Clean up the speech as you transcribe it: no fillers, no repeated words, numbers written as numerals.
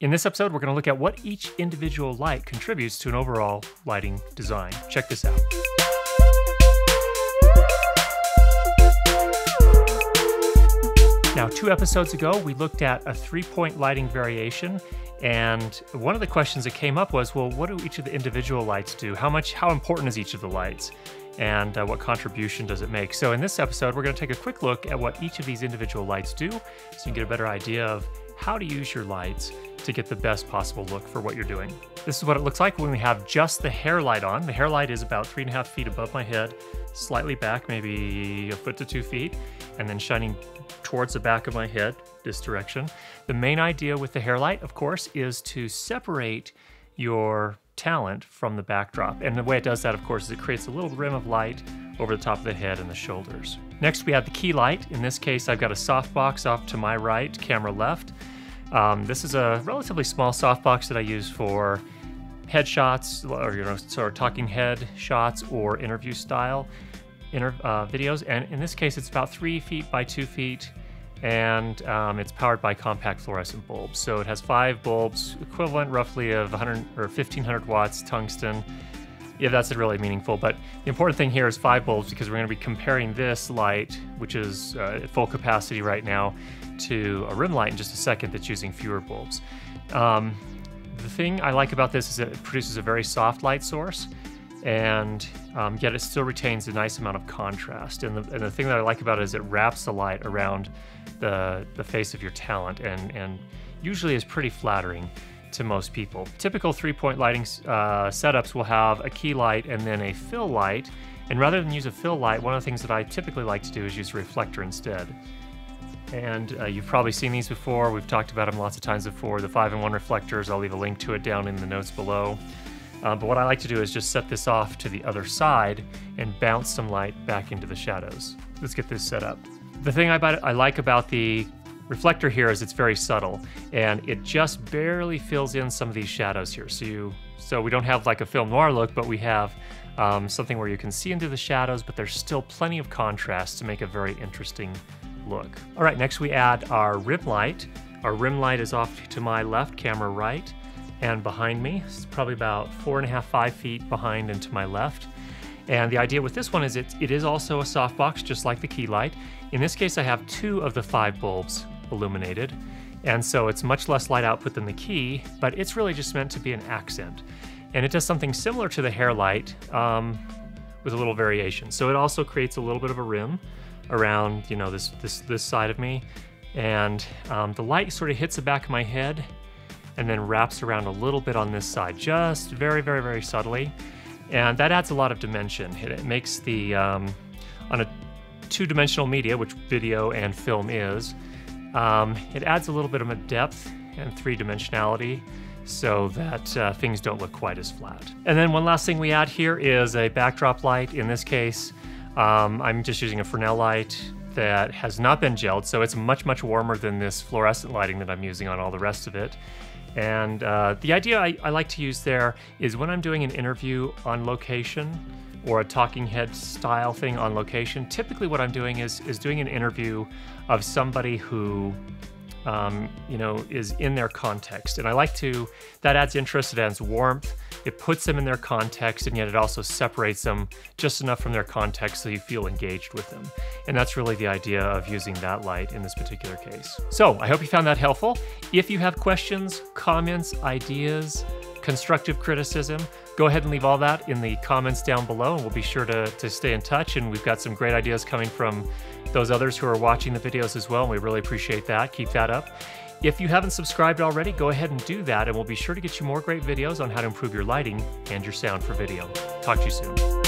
In this episode, we're going to look at what each individual light contributes to an overall lighting design. Check this out. Now, 2 episodes ago, we looked at a 3-point lighting variation, and one of the questions that came up was, well, what do each of the individual lights do? How important is each of the lights? And what contribution does it make? So in this episode, we're going to take a quick look at what each of these individual lights do, so you can get a better idea of how to use your lights to get the best possible look for what you're doing. This is what it looks like when we have just the hair light on. The hair light is about 3.5 feet above my head, slightly back, maybe a foot to 2 feet, and then shining towards the back of my head, this direction. The main idea with the hair light, of course, is to separate your talent from the backdrop. And the way it does that, of course, is it creates a little rim of light over the top of the head and the shoulders. Next, we have the key light. In this case, I've got a softbox off to my right, camera left. This is a relatively small softbox that I use for headshots, or sort of talking head shots or interview style videos. And in this case, it's about 3 feet by 2 feet, and it's powered by compact fluorescent bulbs. So it has 5 bulbs, equivalent roughly of 100 or 1500 watts tungsten. Yeah, that's really meaningful, but the important thing here is 5 bulbs because we're going to be comparing this light, which is at full capacity right now, to a rim light in just a second that's using fewer bulbs. The thing I like about this is that it produces a very soft light source, and yet it still retains a nice amount of contrast. And the thing that I like about it is it wraps the light around the face of your talent, and usually is pretty flattering to most people. Typical 3-point lighting setups will have a key light and then a fill light. And rather than use a fill light, one of the things that I typically like to do is use a reflector instead. And you've probably seen these before. We've talked about them lots of times before. The 5-in-1 reflectors, I'll leave a link to it down in the notes below. But what I like to do is just set this off to the other side and bounce some light back into the shadows. Let's get this set up. The thing I like about the reflector here is it's very subtle, and it just barely fills in some of these shadows here. So we don't have like a film noir look, but we have something where you can see into the shadows, but there's still plenty of contrast to make a very interesting look. All right, next we add our rim light. Our rim light is off to my left, camera right, and behind me. It's probably about 4.5, 5 feet behind and to my left. And the idea with this one is it is also a softbox, just like the key light. In this case, I have 2 of the 5 bulbs illuminated, and so it's much less light output than the key, but it's really just meant to be an accent. And it does something similar to the hair light with a little variation. So it also creates a little bit of a rim around, you know, this side of me, and the light sort of hits the back of my head and then wraps around a little bit on this side, just very, very, very subtly. And that adds a lot of dimension. It makes the, on a 2-dimensional media, which video and film is, it adds a little bit of a depth and 3-dimensionality so that things don't look quite as flat. And then one last thing we add here is a backdrop light. In this case, I'm just using a Fresnel light that has not been gelled, so it's much, much warmer than this fluorescent lighting that I'm using on all the rest of it. And the idea I like to use there is when I'm doing an interview on location or a talking head style thing on location, typically what I'm doing is doing an interview of somebody who you know, is in their context. And I like to, that adds interest, it adds warmth, it puts them in their context, and yet it also separates them just enough from their context so you feel engaged with them. And that's really the idea of using that light in this particular case. So I hope you found that helpful. If you have questions, comments, ideas, constructive criticism, go ahead and leave all that in the comments down below, and we'll be sure to stay in touch. And we've got some great ideas coming from those others who are watching the videos as well, and we really appreciate that. Keep that up. If you haven't subscribed already, go ahead and do that, and we'll be sure to get you more great videos on how to improve your lighting and your sound for video. Talk to you soon.